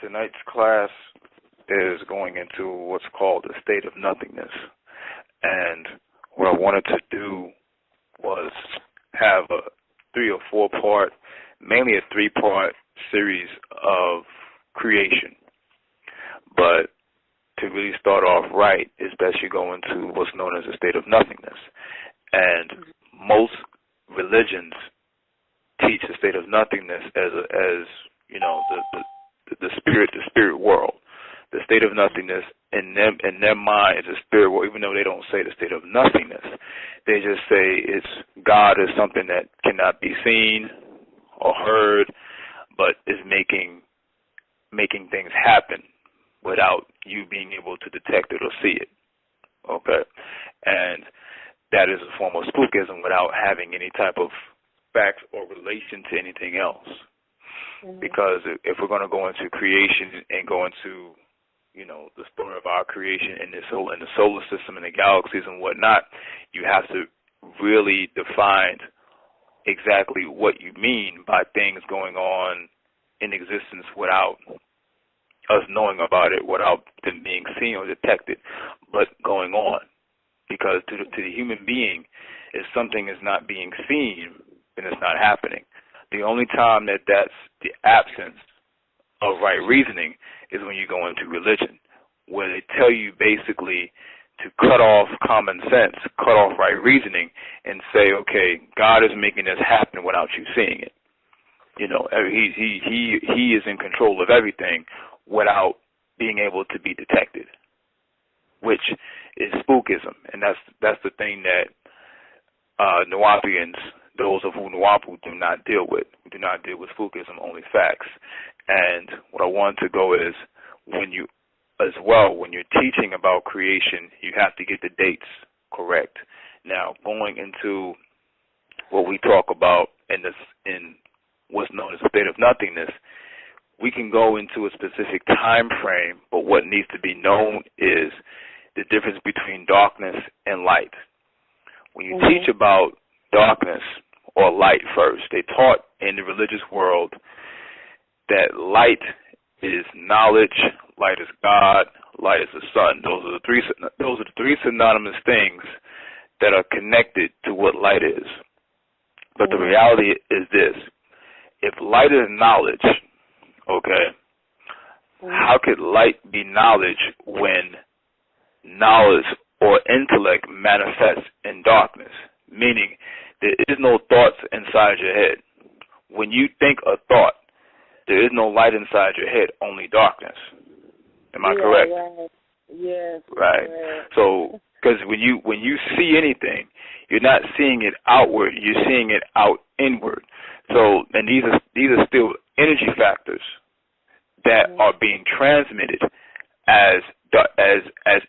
Tonight's class is going into what's called the state of nothingness. And what I wanted to do was have a 3 or 4 part, mainly a 3-part series of creation. But to really start off right, it's best you go into what's known as the state of nothingness. And most religions teach the state of nothingness as you know, the spirit world. The state of nothingness in their mind is a spirit world, even though they don't say the state of nothingness. They just say it's God is something that cannot be seen or heard, but is making things happen without you being able to detect it or see it. Okay? And that is a form of spookism without having any type of facts or relation to anything else. Mm-hmm. Because if we're going to go into creation and go into, you know, the story of our creation in the solar system and the galaxies and whatnot, you have to really define exactly what you mean by things going on in existence without us knowing about it, without them being seen or detected, but going on. Because to the human being, if something is not being seen, then it's not happening. The only time that's the absence of right reasoning is when you go into religion, where they tell you basically to cut off common sense, cut off right reasoning, and say, okay, God is making this happen without you seeing it. You know, he is in control of everything without being able to be detected, which is spookism, and that's the thing that Nuwaupians, those of who Nuwaupu do not deal with. We do not deal with spookism, only facts. And what I want to go is when you're teaching about creation, you have to get the dates correct. Now, going into what we talk about in what's known as the state of nothingness, we can go into a specific time frame, but what needs to be known is the difference between darkness and light. When you teach about darkness or light first, they taught in the religious world that light is knowledge, light is God, light is the sun. Those are the three synonymous things that are connected to what light is. But the reality is this: if light is knowledge, okay, how could light be knowledge when knowledge or intellect manifests in darkness? Meaning, there is no thoughts inside your head. When you think a thought, there is no light inside your head, only darkness. Am I correct? Right. Yes. Right. So, because when you see anything, you're not seeing it outward, you're seeing it out inward. So, and these are still energy factors that are being transmitted as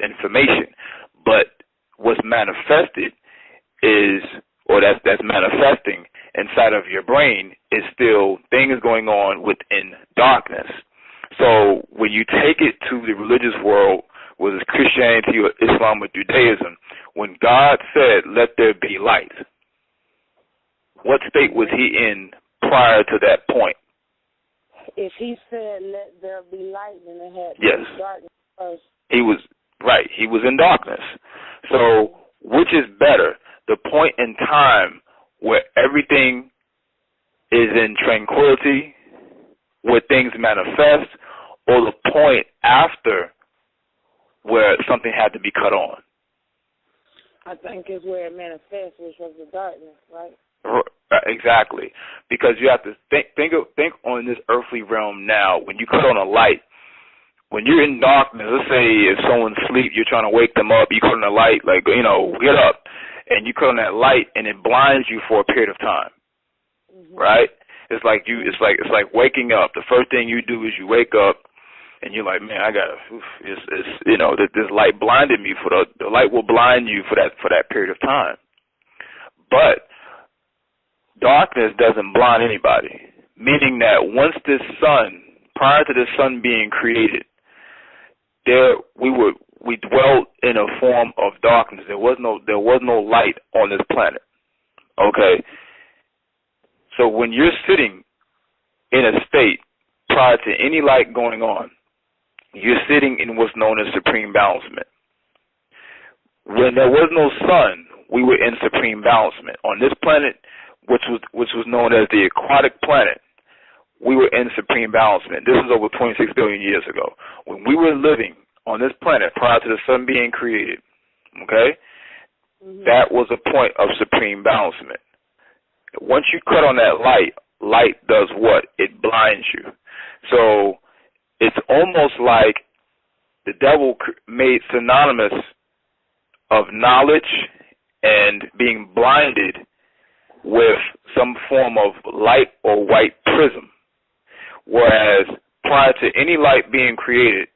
information. But what's manifested is, or that's manifesting inside of your brain, is still things going on within darkness. So when you take it to the religious world, whether it's Christianity or Islam or Judaism, when God said, "Let there be light," what state was he in prior to that point? If he said, "Let there be light," then it had to be darkness first. He was right. He was in darkness. So which is better, the point in time where everything is in tranquility, where things manifest, or the point after where something had to be cut on? I think it's where it manifests, which was the darkness, right? Exactly. Because you have to think on this earthly realm now. When you cut on a light, when you're in darkness, let's say if someone's asleep, you're trying to wake them up, you cut on a light, like, you know, get up, and you cut on that light, and it blinds you for a period of time, right? It's like waking up. The first thing you do is you wake up, and you're like, man, you know, this light blinded me. The light will blind you for that period of time. But darkness doesn't blind anybody, meaning that once this sun, prior to the sun being created, we dwelled in a form of darkness. There was no light on this planet. Okay. So when you're sitting in a state prior to any light going on, you're sitting in what's known as supreme balancement. When there was no sun, we were in supreme balancement. On this planet, which was known as the aquatic planet, we were in supreme balancement. This was over 26 billion years ago. When we were living on this planet prior to the sun being created, okay, that was a point of supreme balancement. Once you cut on that light does what? It blinds you. So it's almost like the devil made synonymous of knowledge and being blinded with some form of light or white prism. Whereas prior to any light being created,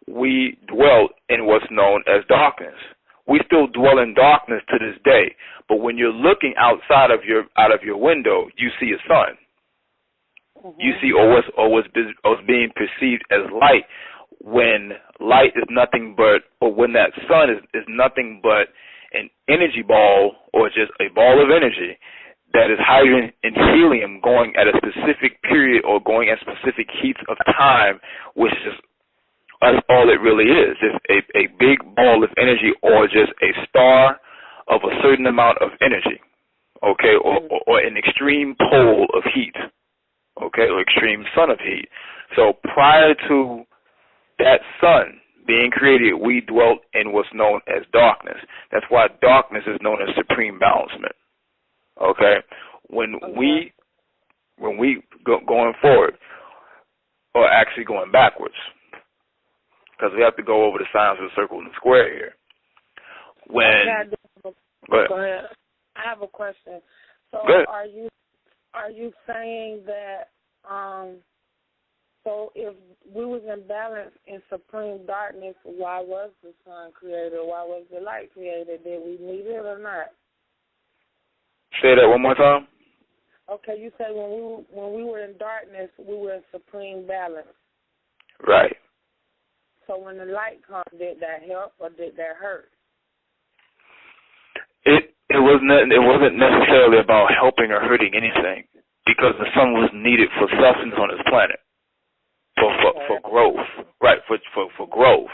we dwelt in what's known as darkness. We still dwell in darkness to this day. But when you're looking outside of your window, you see a sun. You see what's being perceived as light, when light is nothing but, or when that sun is nothing but an energy ball, or just a ball of energy that is hydrogen and helium going at a specific period or going at specific heats of time, which is that's all it really is. Just a big ball of energy, or just a star of a certain amount of energy, okay, or an extreme pole of heat, okay, or extreme sun of heat. So prior to that sun being created, we dwelt in what's known as darkness. That's why darkness is known as supreme balancement. Okay, when we going forward, or actually going backwards, because we have to go over the signs of the circle and the square here. Go ahead. I have a question. So are you saying that so if we was in balance in supreme darkness, why was the sun created? Why was the light created? Did we need it or not? Say that one more time. Okay, you said when we were in darkness, we were in supreme balance. Right. So when the light comes, did that help or did that hurt? It wasn't necessarily about helping or hurting anything, because the sun was needed for substance on this planet, for growth, right? For growth.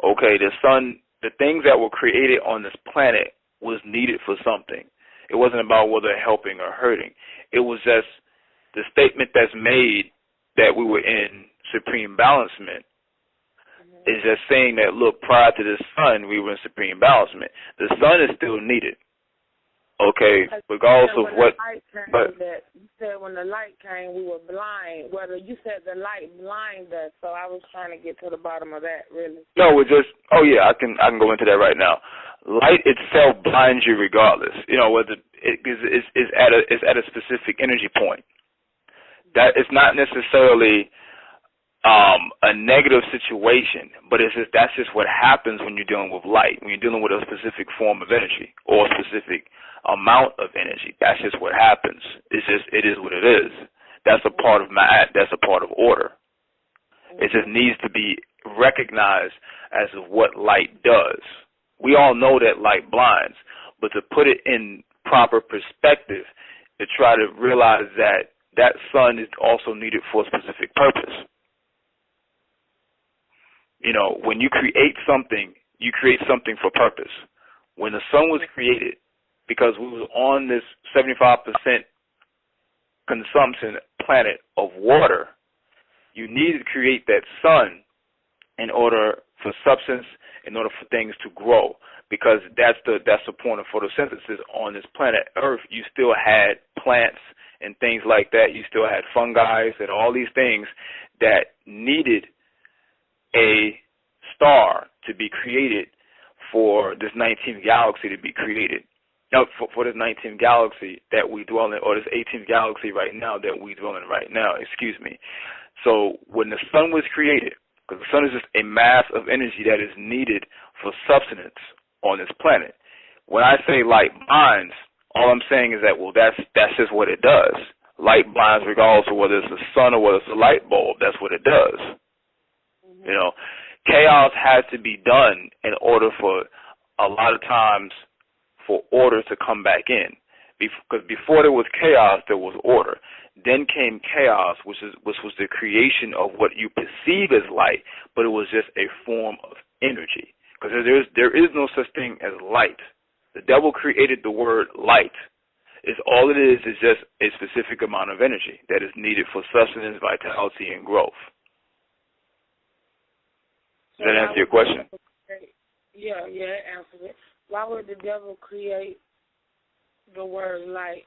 Okay, the sun, the things that were created on this planet was needed for something. It wasn't about whether helping or hurting. It was just the statement that's made that we were in supreme balancement. Is just saying that, look, prior to the sun, we were in supreme balancement. The sun is still needed, okay, regardless of what. You said when the light came, we were blind. Whether you said the light blinded us, so I was trying to get to the bottom of that, really. No, we're just. Oh yeah, I can go into that right now. Light itself blinds you regardless. You know, whether it's at a specific energy point. That it's not necessarily a negative situation, but that's just what happens when you're dealing with light, when you're dealing with a specific form of energy or a specific amount of energy. That's just what happens. It is what it is. That's a part of that's a part of order. It just needs to be recognized as of what light does. We all know that light blinds, but to put it in proper perspective, to try to realize that sun is also needed for a specific purpose. You know, when you create something for purpose. When the sun was created, because we was on this 75% consumption planet of water, you needed to create that sun in order for substance, in order for things to grow, because that's the point of photosynthesis on this planet Earth. You still had plants and things like that. You still had fungi and all these things that needed a star to be created for this 19th galaxy to be created. Now, for this 19th galaxy that we dwell in, or this 18th galaxy right now that we dwell in right now, excuse me. So when the sun was created, because the sun is just a mass of energy that is needed for substance on this planet. When I say light blinds, all I'm saying is that, well, that's just what it does. Light blinds regardless of whether it's the sun or whether it's a light bulb. That's what it does. Mm-hmm. You know, chaos has to be done in order for a lot of times for order to come back in, Because before there was chaos, there was order. Then came chaos, which was the creation of what you perceive as light, but it was just a form of energy. Because there is no such thing as light. The devil created the word light. All it is just a specific amount of energy that is needed for sustenance, vitality, and growth. Does that answer your question? Yeah, it answers it. Why would the devil create the word light?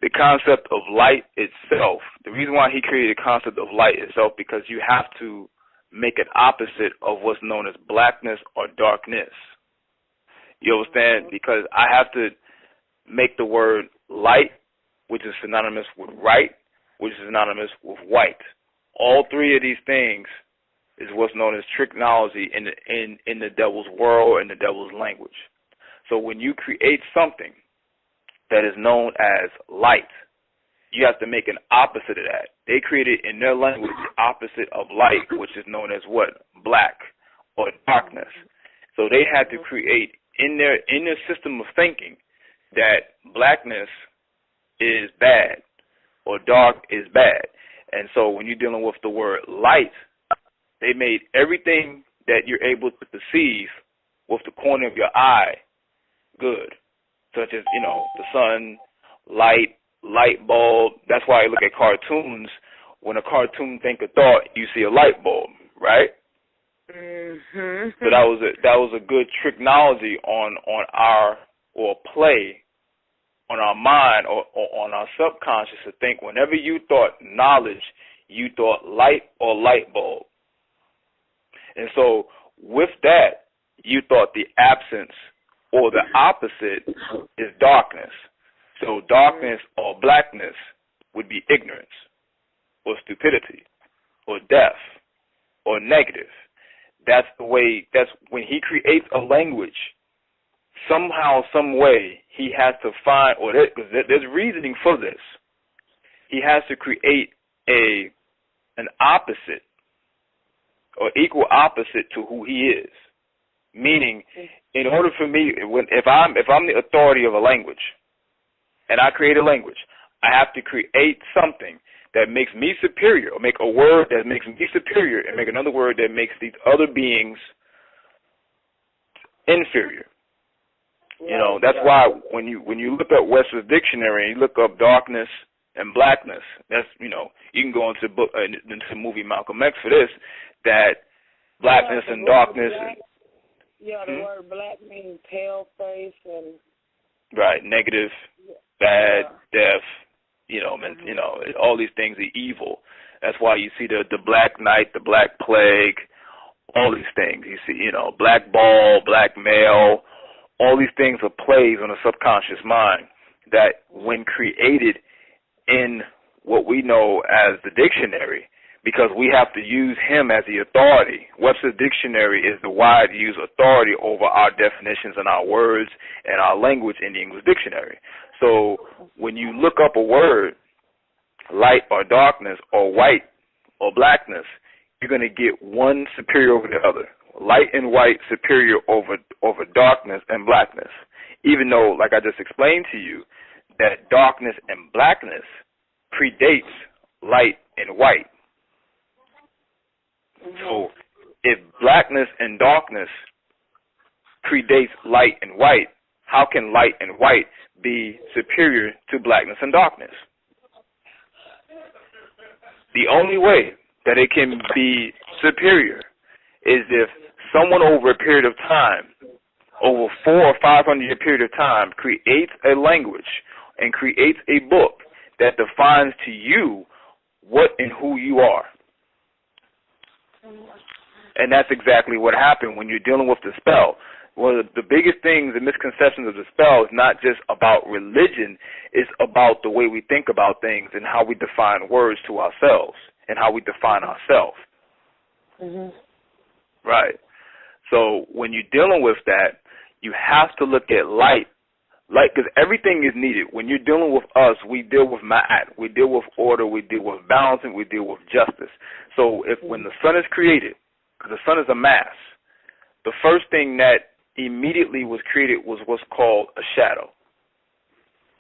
The concept of light itself, the reason why he created the concept of light itself, because you have to make an opposite of what's known as blackness or darkness. You understand? Because I have to make the word light, which is synonymous with right, which is synonymous with white. All three of these things is what's known as tricknology in the devil's world and the devil's language. So when you create something that is known as light, you have to make an opposite of that. They created in their language the opposite of light, which is known as what? Black or darkness. So they had to create in their system of thinking that blackness is bad or dark is bad. And so when you're dealing with the word light, they made everything that you're able to perceive with the corner of your eye good, such as, the sun, light bulb. That's why I look at cartoons. When a cartoon think a thought, you see a light bulb, right? Mm-hmm. So that was a good tricknology on our, or play on our mind or on our subconscious to think whenever you thought knowledge, you thought light or light bulb. And so with that, you thought the absence or the opposite is darkness. So darkness or blackness would be ignorance or stupidity or death or negative. That's when he creates a language, somehow, some way, he has to find, because there's reasoning for this. He has to create an opposite or equal opposite to who he is. Meaning, in order for me, if I'm the authority of a language, and I create a language, I have to create something that makes me superior, or make a word that makes me superior, and make another word that makes these other beings inferior. That's why when you look up Webster's dictionary and you look up darkness and blackness, that's you can go into the movie Malcolm X for this. That blackness and darkness. The word black means pale face and right, negative, bad, death. All these things are evil. That's why you see the Black Knight, the Black Plague, all these things. You see, black ball, black male. All these things are plays on the subconscious mind that when created in what we know as the dictionary, because we have to use him as the authority. Webster's dictionary is the wide use authority over our definitions and our words and our language in the English dictionary. So when you look up a word, light or darkness or white or blackness, you're going to get one superior over the other. Light and white superior over darkness and blackness. Even though, like I just explained to you, that darkness and blackness predates light and white. So if blackness and darkness predates light and white, how can light and white be superior to blackness and darkness? The only way that it can be superior is if someone over a period of time, over 400 or 500 year period of time, creates a language and creates a book that defines to you what and who you are. And that's exactly what happened when you're dealing with the spell. One of the biggest things, the misconceptions of the spell, is not just about religion, it's about the way we think about things and how we define words to ourselves and how we define ourselves. Mm-hmm. Right. So when you're dealing with that, you have to look at light, because everything is needed. When you're dealing with us, we deal with ma'at, we deal with order, we deal with balancing, we deal with justice. So when the sun is created, because the sun is a mass, the first thing that immediately was created was what's called a shadow.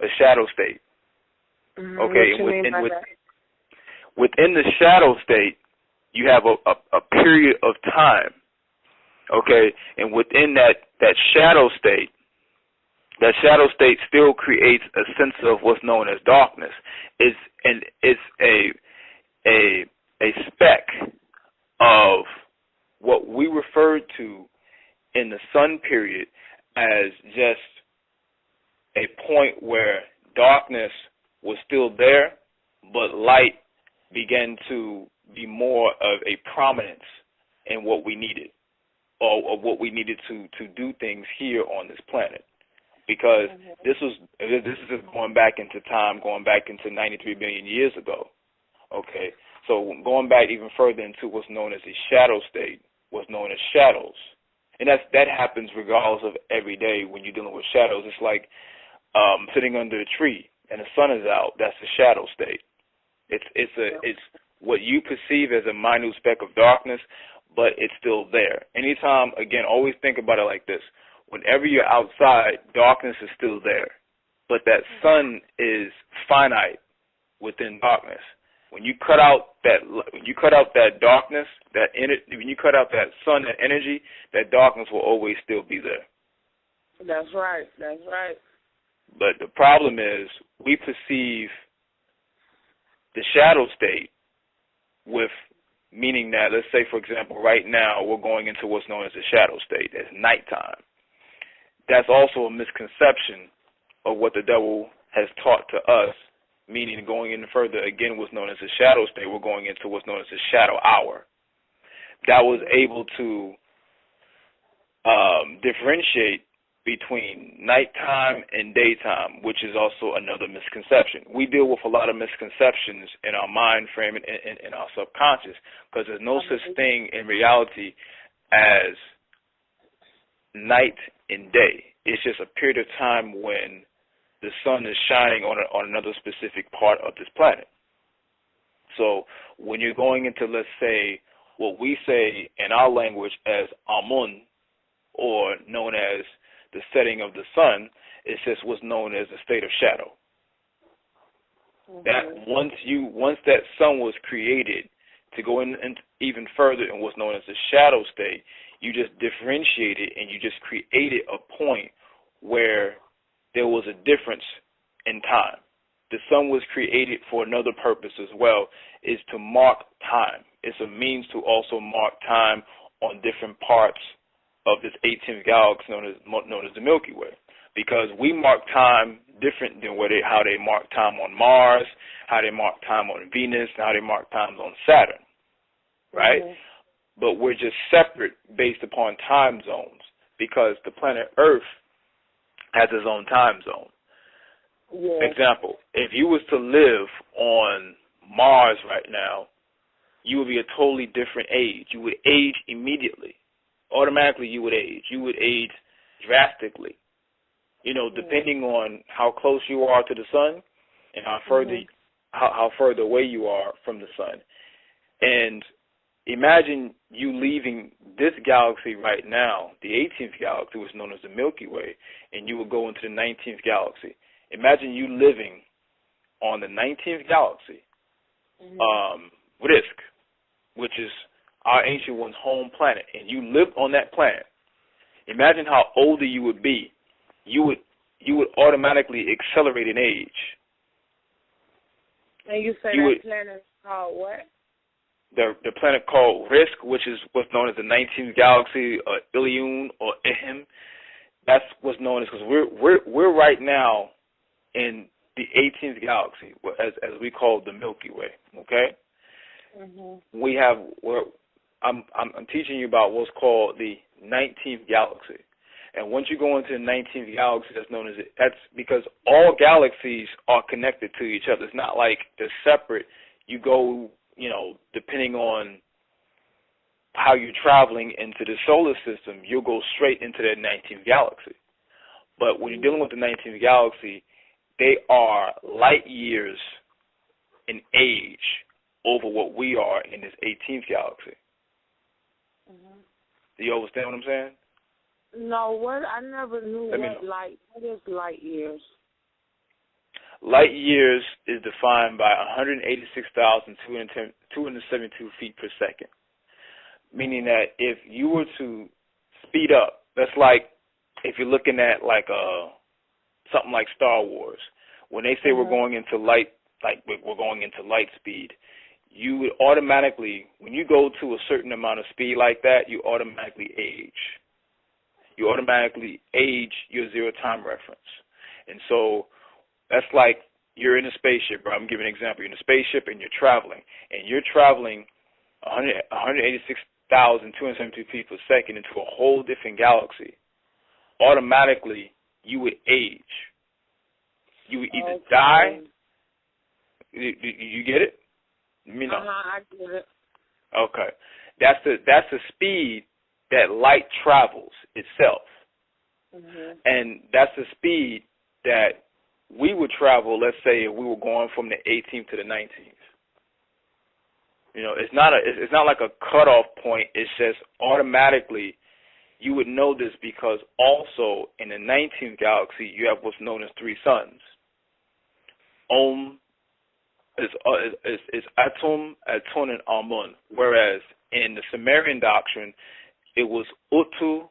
a shadow state. Okay, within the shadow state, you have a period of time. Okay, and within that shadow state still creates a sense of what's known as darkness. It's a speck of what we refer to in the sun period as just a point where darkness was still there, but light began to be more of a prominence in what we needed, or what we needed to do things here on this planet. Because this is going back into time, going back into 93 billion years ago. Okay, so going back even further into what's known as a shadow state, what's known as shadows, and that happens regardless of every day when you're dealing with shadows. It's like sitting under a tree and the sun is out. That's a shadow state. It's what you perceive as a minute speck of darkness, but it's still there. Anytime, again, always think about it like this. Whenever you're outside, darkness is still there, but that sun is finite within darkness. When you cut out that darkness, when you cut out that sun, that energy, that darkness will always still be there. That's right. That's right. But the problem is we perceive the shadow state with meaning that, let's say, for example, right now we're going into what's known as the shadow state. It's nighttime. That's also a misconception of what the devil has taught to us, meaning going in further, again, what's known as the shadow state, we're going into what's known as the shadow hour. That was able to differentiate between nighttime and daytime, which is also another misconception. We deal with a lot of misconceptions in our mind frame and in our subconscious, because there's no such thing in reality as night and day. It's just a period of time when the sun is shining on another specific part of this planet. So when you're going into, let's say, what we say in our language as Amun, or known as the setting of the sun, it's just what's known as a state of shadow. That once that sun was created, to go in even further in what's known as the shadow state, you just differentiated and you just created a point where there was a difference in time. The sun was created for another purpose as well, is to mark time. It's a means to also mark time on different parts of this 18th galaxy known as the Milky Way, because we mark time different than how they mark time on Mars, how they mark time on Venus, and how they mark times on Saturn, right? But we're just separate based upon time zones, because the planet Earth has its own time zone. Example, if you was to live on Mars right now, you would be a totally different age. You would age immediately. Automatically you would age. You would age drastically, depending on how close you are to the sun and how further away you are from the sun. And imagine you leaving this galaxy right now, the 18th galaxy, which is known as the Milky Way, and you would go into the 19th galaxy. Imagine you living on the 19th galaxy, Risk, which is our ancient one's home planet, and you lived on that planet. Imagine how older you would be. You would automatically accelerate in age. And you say that planet is called what? The planet called Risk, which is what's known as the 19th galaxy, or Ilion, or Ehem. That's what's known as, because we're right now in the 18th galaxy, as we call the Milky Way. Okay. I'm teaching you about what's called the 19th galaxy. And once you go into the 19th galaxy, that's because all galaxies are connected to each other. It's not like they're separate. You go, depending on how you're traveling into the solar system, you'll go straight into that 19th galaxy. But when you're dealing with the 19th galaxy, they are light years in age over what we are in this 18th galaxy. Do you understand what I'm saying? No, I never knew what is light years. Light years is defined by 186,272 feet per second, meaning that if you were to speed up, that's like if you're looking at like something like Star Wars, when they say we're going into light, like we're going into light speed, you would automatically, when you go to a certain amount of speed like that, you automatically age. You automatically age your zero time reference. And so that's like you're in a spaceship, bro. I'm giving an example. You're in a spaceship and you're traveling 186,272 feet per second into a whole different galaxy. Automatically, you would age. You would either die. You get it? You know. I get it. Okay, that's the speed that light travels itself, and that's the speed that we would travel. Let's say if we were going from the 18th to the 19th. You know, it's not like a cutoff point. It's just automatically you would know this because also in the 19th galaxy you have what's known as three suns. Is Atum, Atun, and Amun. Whereas in the Sumerian doctrine, it was Utu,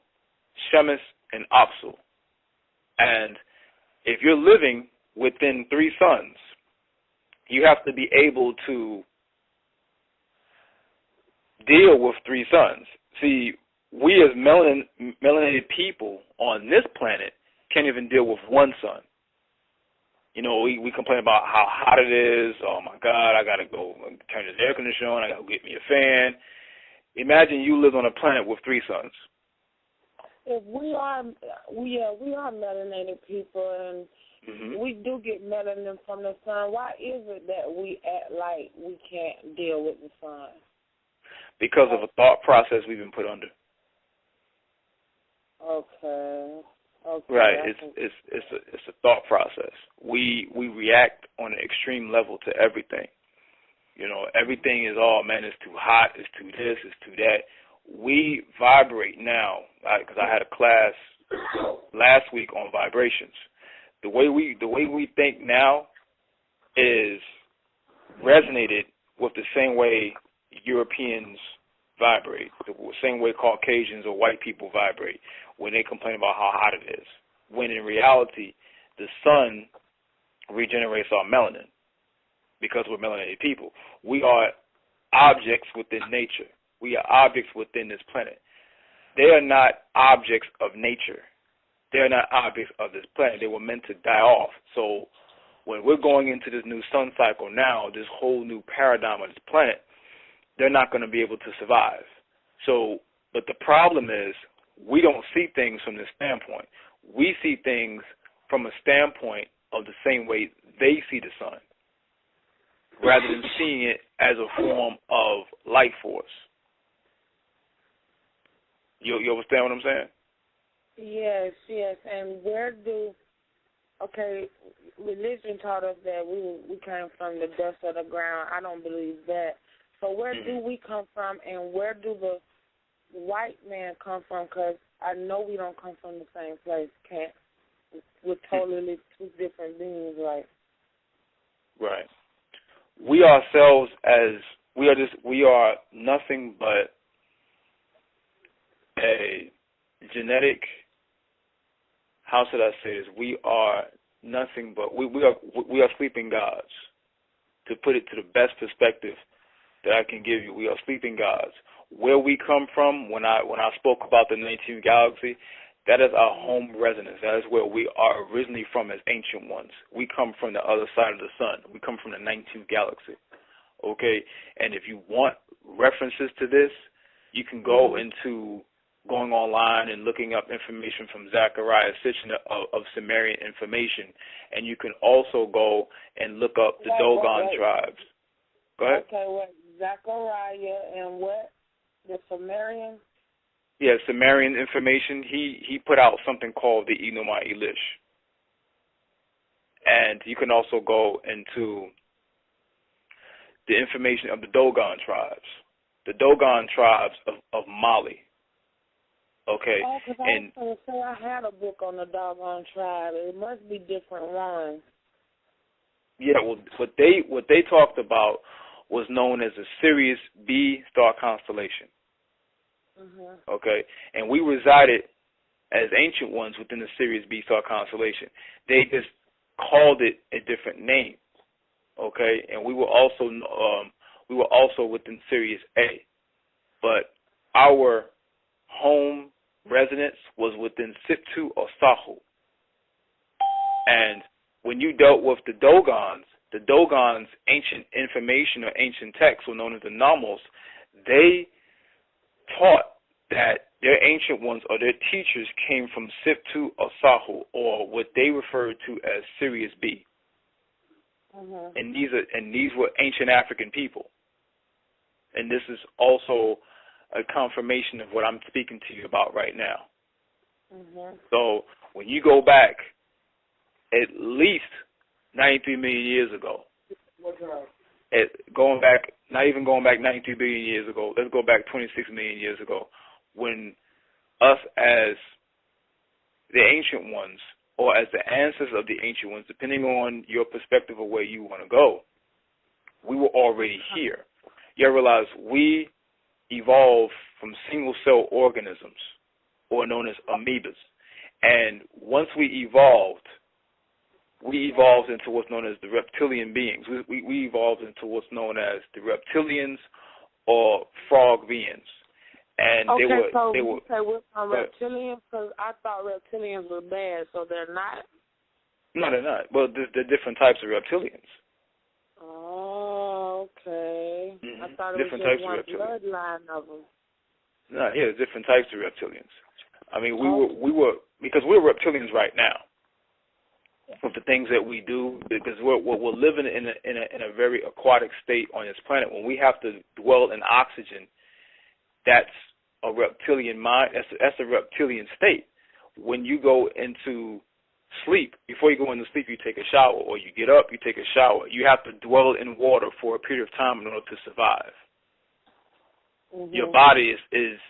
Shemesh, and Apsu. And if you're living within three suns, you have to be able to deal with three suns. See, we as melanated people on this planet can't even deal with one sun. You know, we complain about how hot it is. Oh, my God, I got to go turn this air conditioner on. I got to get me a fan. Imagine you live on a planet with three suns. If we are melanated people, and we do get melanin from the sun, why is it that we act like we can't deal with the sun? Because of a thought process we've been put under. Okay. Right. It's a thought process. We react on an extreme level to everything. You know, everything is, oh man, it's too hot, it's too this, it's too that. We vibrate now, because I had a class last week on vibrations. The way we think now is resonated with the same way Europeans vibrate, the same way Caucasians or white people vibrate when they complain about how hot it is. When in reality, the sun regenerates our melanin because we're melanated people. We are objects within nature. We are objects within this planet. They are not objects of nature. They are not objects of this planet. They were meant to die off. So when we're going into this new sun cycle now, this whole new paradigm of this planet, they're not going to be able to survive. So, but the problem is we don't see things from this standpoint. We see things from a standpoint of the same way they see the sun, rather than seeing it as a form of life force. You understand what I'm saying? Yes. And religion taught us that we came from the dust of the ground. I don't believe that. So where do we come from, and where do the white man come from? Because I know we don't come from the same place. We're totally two different beings, right? Right. We ourselves we are nothing but a genetic, how should I say this? We are nothing but we are sleeping gods. To put it to the best perspective that I can give you, we are sleeping gods. Where we come from, when I spoke about the 19th galaxy, that is our home residence. That is where we are originally from as ancient ones. We come from the other side of the sun. We come from the 19th galaxy. Okay? And if you want references to this, you can go into going online and looking up information from Zachariah Sitchin of Sumerian information. And you can also go and look up the Dogon tribes. Go ahead. Okay, what? Zachariah and what? The Sumerian? Yeah, Sumerian information. He put out something called the Enuma Elish. And you can also go into the information of the Dogon tribes. The Dogon tribes of Mali. Okay. Oh, because I was going to say I had a book on the Dogon tribe. It must be different ones. Yeah, well, what they talked about was known as the Sirius B star constellation. Okay, and we resided as ancient ones within the Sirius B star constellation. They just called it a different name. Okay, and we were also within Sirius A, but our home residence was within Siptu or Sahu. And when you dealt with the Dogons' ancient information or ancient texts were known as the Namos. They taught that their ancient ones or their teachers came from Siptu or Sahu, or what they referred to as Sirius B. And these were ancient African people. And this is also a confirmation of what I'm speaking to you about right now. So when you go back at least 93 million years ago, not even going back 92 billion years ago, let's go back 26 million years ago, when us as the ancient ones, or as the ancestors of the ancient ones, depending on your perspective of where you want to go, we were already here. You realize we evolved from single-cell organisms, or known as amoebas. And once we evolved into what's known as the reptilian beings. We evolved into what's known as the reptilians or frog beings. And okay, they were we're from reptilians, because I thought reptilians were bad, so they're not? No, they're not. Well, there are different types of reptilians. Oh, okay. I thought it different was types just one of reptilians. bloodline of them. No, yeah, there's different types of reptilians. I mean, we were because we're reptilians right now with the things that we do, because we're living in a very aquatic state on this planet. When we have to dwell in oxygen, that's a reptilian mind. That's a reptilian state. When you go into sleep, before you go into sleep, you take a shower, or you get up, you take a shower. You have to dwell in water for a period of time in order to survive. Your body is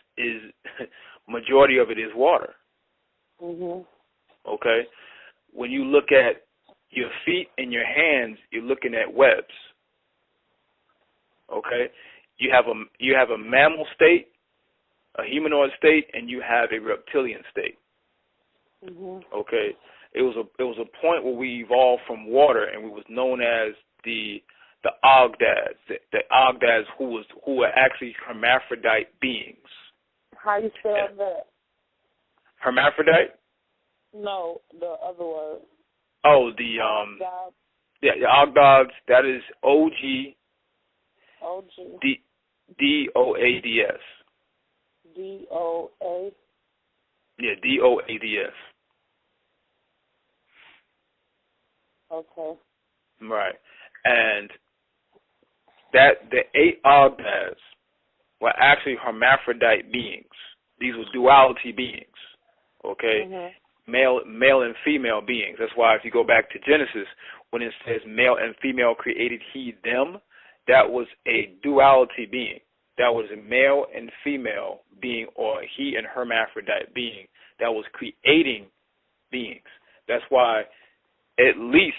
majority of it is water. Okay? When you look at your feet and your hands, you're looking at webs. Okay? You have a mammal state, a humanoid state, and you have a reptilian state. Okay? It was a point where we evolved from water, and we was known as the Ogdads, the Ogdads who were actually hermaphrodite beings. How you spell that? Hermaphrodite? No, the other word. Oh, the Ogdads. That is OG. DOADS. DOA. Yeah, DOADS. Okay. Right, and the 8 Ogdads were actually hermaphrodite beings. These were duality beings. Okay. Male and female beings. That's why if you go back to Genesis, when it says male and female created he them, that was a duality being. That was a male and female being, or he and hermaphrodite being, that was creating beings. That's why, at least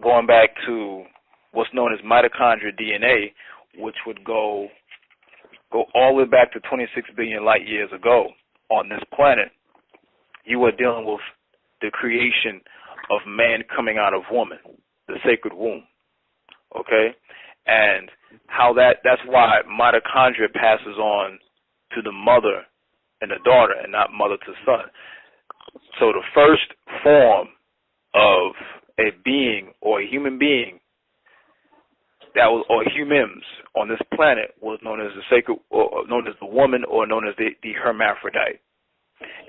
going back to what's known as mitochondrial DNA, which would go all the way back to 26 billion light years ago on this planet, you are dealing with the creation of man coming out of woman, the sacred womb. Okay? And how that's why mitochondria passes on to the mother and the daughter, and not mother to son. So the first form of a being, or a human being, or humans on this planet, was known as the sacred, or known as the woman, or known as the hermaphrodite.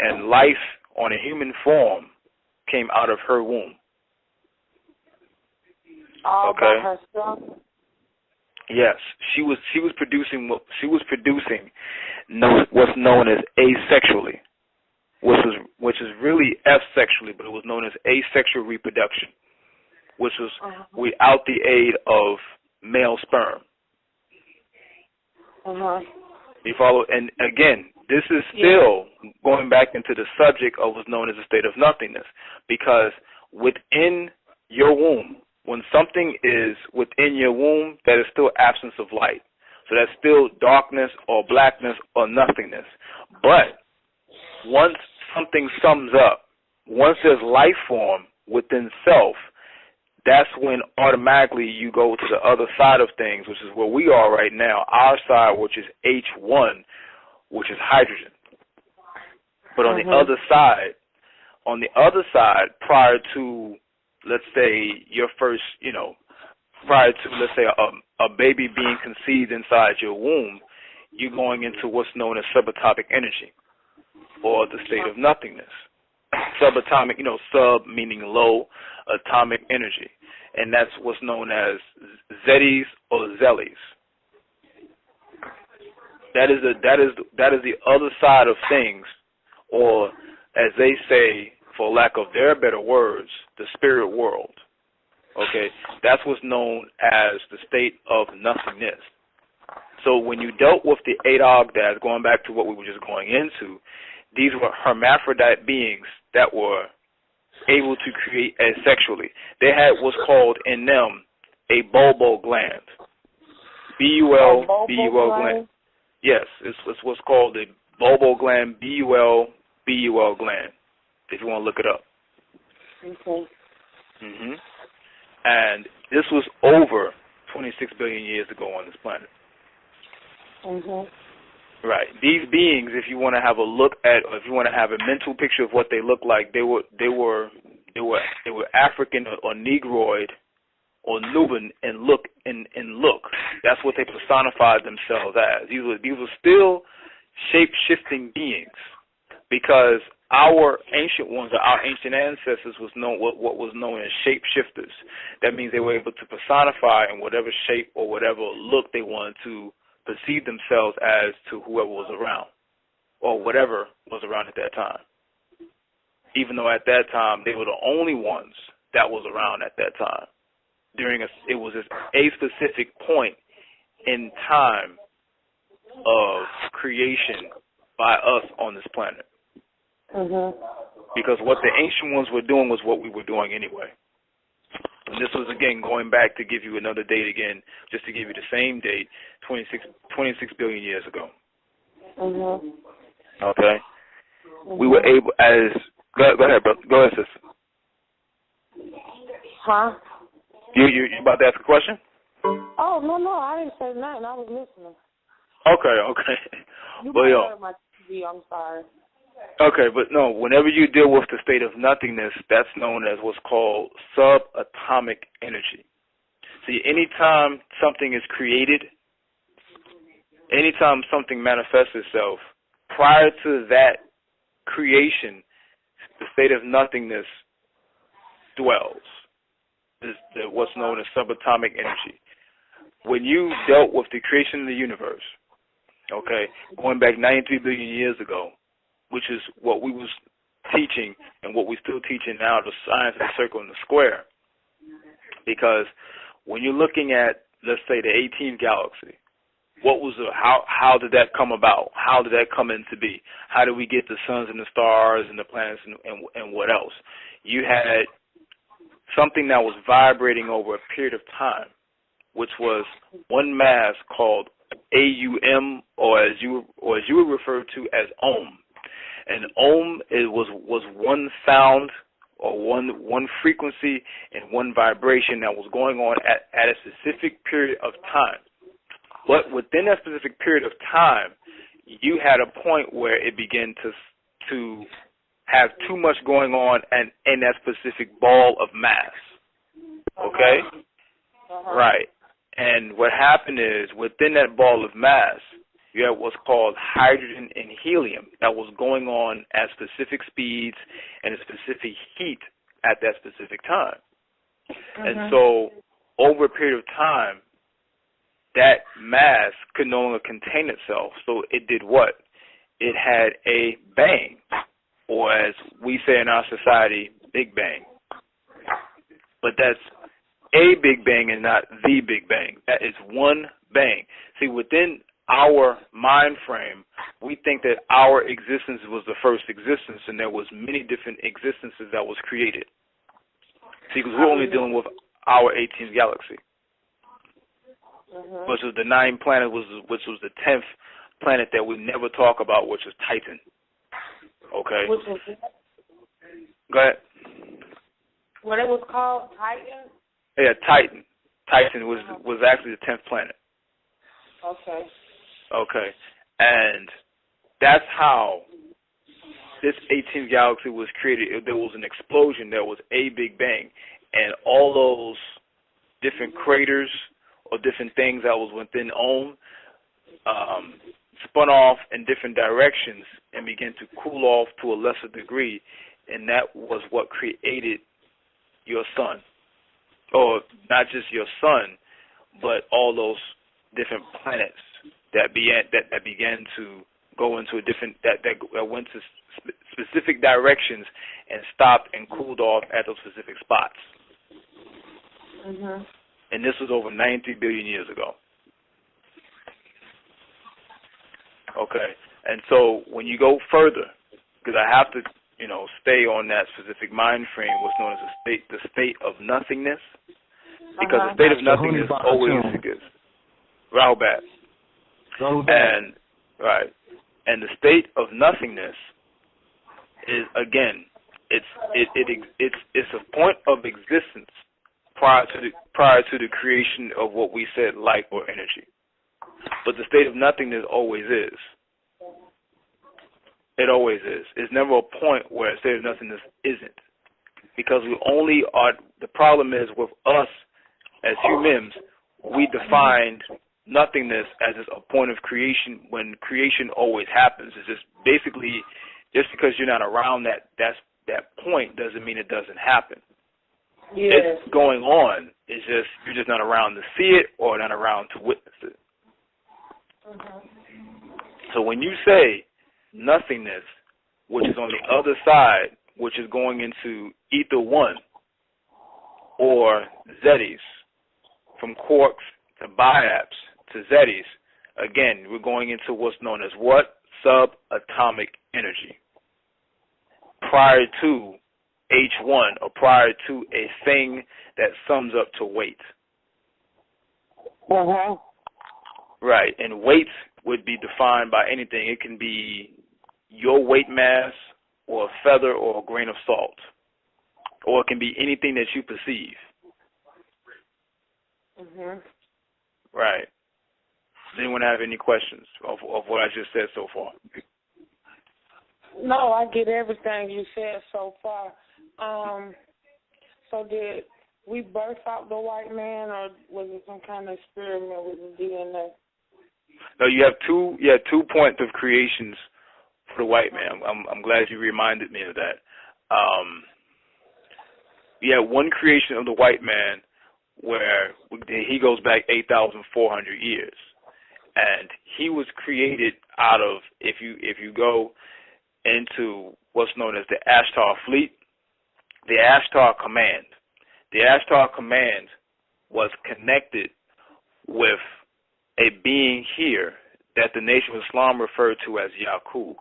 And life on a human form came out of her womb. All by herself? Yes, she was producing what's known as asexually, which is really F-sexually, but it was known as asexual reproduction, which was without the aid of male sperm. You follow? And again, this is still going back into the subject of what's known as the state of nothingness, because within your womb, when something is within your womb, that is still absence of light. So that's still darkness or blackness or nothingness. But once something sums up, once there's life form within self, that's when automatically you go to the other side of things, which is where we are right now, our side, which is H1, which is hydrogen. But on the other side, prior to, let's say, your first, prior to, let's say, a baby being conceived inside your womb, you're going into what's known as subatomic energy, or the state of nothingness. Subatomic, sub meaning low, atomic energy. And that's what's known as Zetes or Zelis. That is the other side of things, or as they say, for lack of their better words, the spirit world. Okay, that's what's known as the state of nothingness. So when you dealt with the 8 Ogdads, going back to what we were just going into, these were hermaphrodite beings that were able to create asexually. They had what's called in them a bulbal gland. B-U-L gland. Yes, it's what's called a bulbal gland, B-U-L gland, if you want to look it up. Okay. And this was over 26 billion years ago on this planet. Right. These beings, if you want to have a look at, or if you want to have a mental picture of what they look like, they were African or Negroid or Nubian and look. That's what they personified themselves as. These were still shape-shifting beings, because our ancient ones, or our ancient ancestors, was known what was known as shapeshifters. That means they were able to personify in whatever shape or whatever look they wanted to perceive themselves as to whoever was around, or whatever was around at that time. Even though at that time they were the only ones that was around at that time. It was a specific point in time of creation by us on this planet. Because what the ancient ones were doing was what we were doing anyway. And this was, again, going back to give you another date again, just to give you the same date, 26 billion years ago. Okay? We were able, go ahead, bro. Go ahead, sis. Huh? You about to ask a question? Oh, no, I didn't say nothing. I was listening. Okay. You well, heard my TV, I'm sorry. Okay, but no, whenever you deal with the state of nothingness, that's known as what's called subatomic energy. See, anytime something is created, anytime something manifests itself, prior to that creation, the state of nothingness dwells. What's known as subatomic energy. When you dealt with the creation of the universe, okay, going back 93 billion years ago, which is what we was teaching and what we're still teaching now, the science of the circle and the square. Because when you're looking at, let's say, the 18th galaxy, how did that come about? How did that come into be? How did we get the suns and the stars and the planets and what else? You had something that was vibrating over a period of time, which was one mass called AUM, or as you would refer to as Om. And Om was one sound, or one frequency and one vibration that was going on at a specific period of time. But within that specific period of time, you had a point where it began to have too much going on in that specific ball of mass. Okay? Right. And what happened is, within that ball of mass, you have what's called hydrogen and helium that was going on at specific speeds and a specific heat at that specific time. And so, over a period of time, that mass could no longer contain itself. So it did what? It had a bang, or as we say in our society, Big Bang. But that's a Big Bang and not the Big Bang. That is one bang. See, within our mind frame, we think that our existence was the first existence, and there was many different existences that was created. See, because we're only dealing with our 18th galaxy, which was the 9th planet, which was the 10th planet that we never talk about, which is Titan. Okay. Which was Go ahead. what it was called, Titan? Yeah, Titan. Titan was actually the 10th planet. Okay. Okay. And that's how this 18th galaxy was created. There was an explosion. There was a Big Bang. And all those different craters or different things that was within Ohm spun off in different directions and began to cool off to a lesser degree. And that was what created your sun. Or not just your sun, but all those different planets that began to go into a different that went to specific directions and stopped and cooled off at those specific spots. And this was over 93 billion years ago. Okay, and so when you go further, because I have to, stay on that specific mind frame, what's known as the state of nothingness, because the state of nothingness always exists. Rahubat. And right, and the state of nothingness is, again, it's a point of existence prior to the creation of what we said, light or energy. But the state of nothingness always is. It always is. It's never a point where a state of nothingness isn't, because we only are. The problem is with us as humans, we defined nothingness as a point of creation when creation always happens. It's just basically just because you're not around that point doesn't mean it doesn't happen. Yes. It's going on. It's just you're just not around to see it or not around to witness it. So when you say nothingness, which is on the other side, which is going into ether one or Zetes, from quarks to biaps to Zetes, again, we're going into what's known as what? Subatomic energy. Prior to H1 or prior to a thing that sums up to weight. Right, and weight would be defined by anything. It can be your weight mass or a feather or a grain of salt, or it can be anything that you perceive. Right. Does anyone have any questions of what I just said so far? No, I get everything you said so far. So did we birth out the white man, or was it some kind of experiment with the DNA? No, you have two points of creations for the white man. I'm glad you reminded me of that. You have one creation of the white man where he goes back 8,400 years, and he was created out of, if you go into what's known as the Ashtar fleet, the Ashtar command. The Ashtar command was connected with a being here that the Nation of Islam referred to as Yaqub.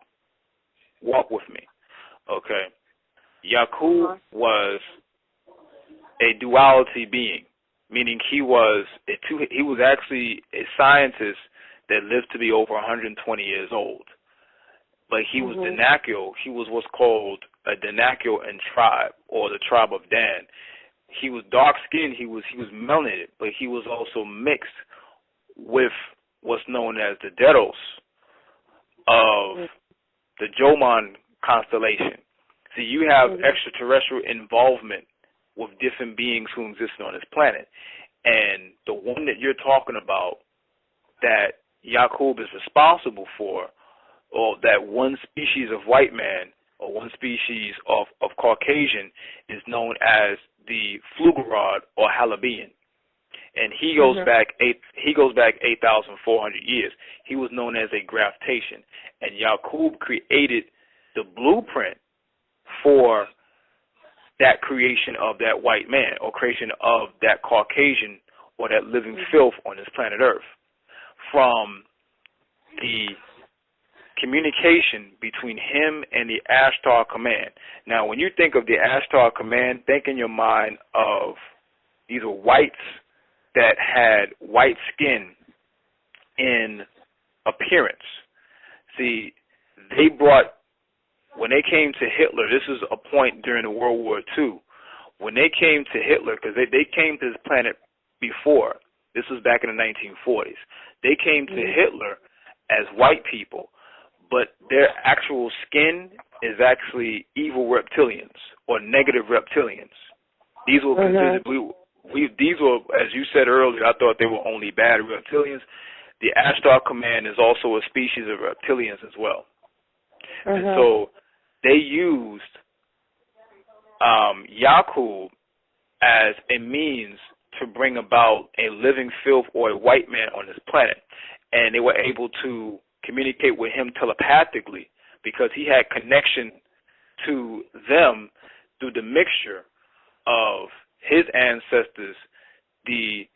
Walk with me. Okay. Yaqub was a duality being, meaning he was actually a scientist that lived to be over 120 years old. But he was Danakil. He was what's called a Danakil in tribe, or the tribe of Dan. He was dark-skinned. He was melanated, but he was also mixed with what's known as the Dedos of the Joman constellation. So you have extraterrestrial involvement with different beings who exist on this planet. And the one that you're talking about that Yaqub is responsible for, or that one species of white man or one species of Caucasian, is known as the Flugerod or Halabian. And he goes back 8,400 years. He was known as a graftation. And Yaqub created the blueprint for that creation of that white man, or creation of that Caucasian or that living filth on this planet Earth, from the communication between him and the Ashtar command. Now, when you think of the Ashtar command, think in your mind of These were whites that had white skin in appearance. See, they brought, when they came to Hitler, this is a point during the World War II, when they came to Hitler, because they came to this planet before, this was back in the 1940s, they came to Hitler as white people, but their actual skin is actually evil reptilians or negative reptilians. These were considered, these were, as you said earlier, I thought they were only bad reptilians. The Ashtar Command is also a species of reptilians as well. And so they used Yakub as a means to bring about a living filth or a white man on this planet. And they were able to communicate with him telepathically because he had connection to them through the mixture of his ancestors, the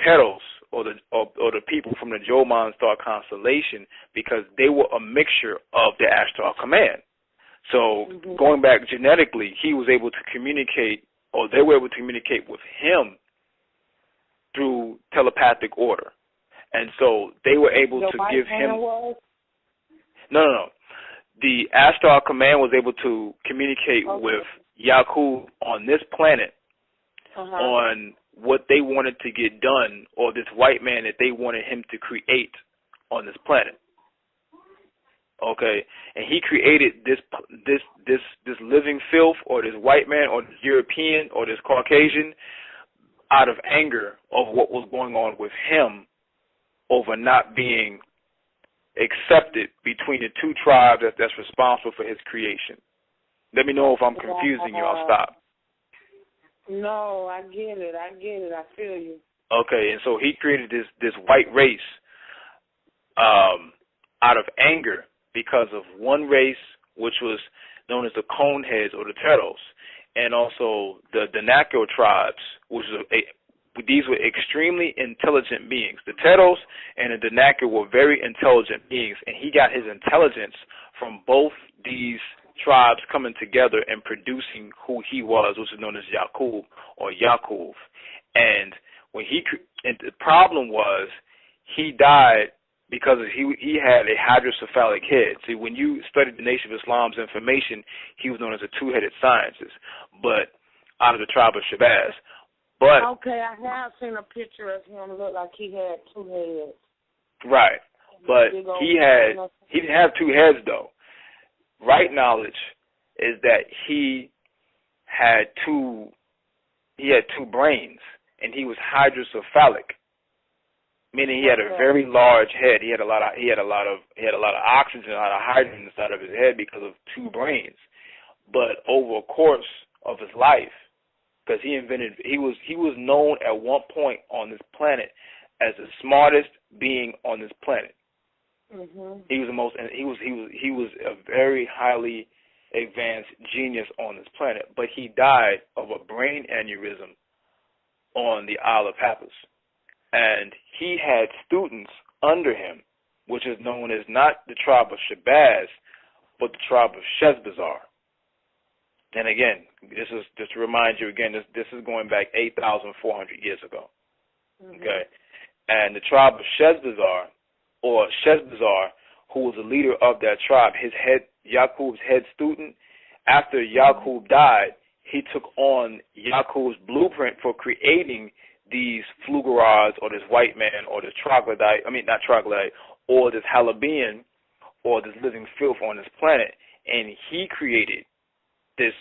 Teros, or the people from the Joman star constellation, because they were a mixture of the Ashtar Command. So going back genetically, he was able to communicate, or they were able to communicate with him through telepathic order. And so they were able to give him... No. The Ashtar Command was able to communicate with Yakub on this planet on what they wanted to get done, or this white man that they wanted him to create on this planet. Okay, and he created this living filth, or this white man, or this European, or this Caucasian, out of anger of what was going on with him over not being accepted between the two tribes that's responsible for his creation. Let me know if I'm confusing you. I'll stop. No, I get it. I feel you. Okay, and so he created this white race out of anger because of one race, which was known as the Coneheads or the Teros, and also the Danako tribes, which was these were extremely intelligent beings. The Teros and the Danako were very intelligent beings, and he got his intelligence from both these tribes coming together and producing who he was, which is known as Yakub or Yakub. And when and the problem was he died because he had a hydrocephalic head. See, when you studied the Nation of Islam's information, he was known as a two-headed scientist, but out of the tribe of Shabazz. But okay, I have seen a picture of him look like he had two heads. Right, but he didn't have two heads though. Right knowledge is that he had two brains, and he was hydrocephalic, meaning he had a very large head. He had a lot of oxygen, a lot of hydrogen inside of his head because of two brains. But over a course of his life, because he was known at one point on this planet as the smartest being on this planet. He was a very highly advanced genius on this planet, but he died of a brain aneurysm on the Isle of Pappas. And he had students under him, which is known as not the tribe of Shabazz, but the tribe of Sheshbazzar. And again, this is just to remind you again, this is going back 8,400 years ago. Okay, and the tribe of Sheshbazzar, or Sheshbazzar, who was the leader of that tribe, Yakub's head student, after Yakub died, he took on Yakub's blueprint for creating these Flugerars, or this white man, or this troglodyte, not troglodyte, or this Halabian, or this living filth on this planet, and he created this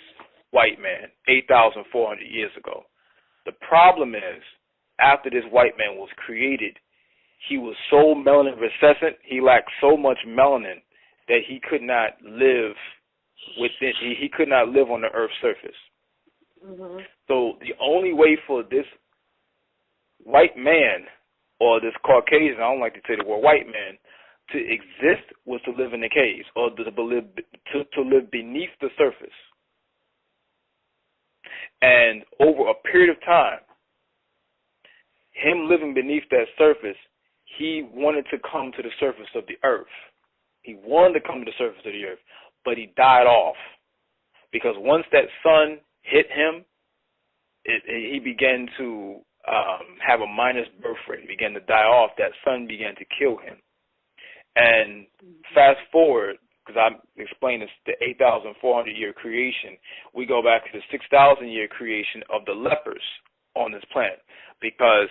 white man 8,400 years ago. The problem is, after this white man was created, he was so melanin recessant, he lacked so much melanin that he could not live he could not live on the Earth's surface. So the only way for this white man, or this Caucasian, I don't like to say the word white man, to exist was to live in the caves, or to live beneath the surface. And over a period of time, him living beneath that surface, he wanted to come to the surface of the earth. He wanted to come to the surface of the earth, but he died off. Because once that sun hit him, he began to have a minus birth rate. He began to die off. That sun began to kill him. And fast forward, because I'm explaining this, the 8,400-year creation, we go back to the 6,000-year creation of the lepers on this planet, because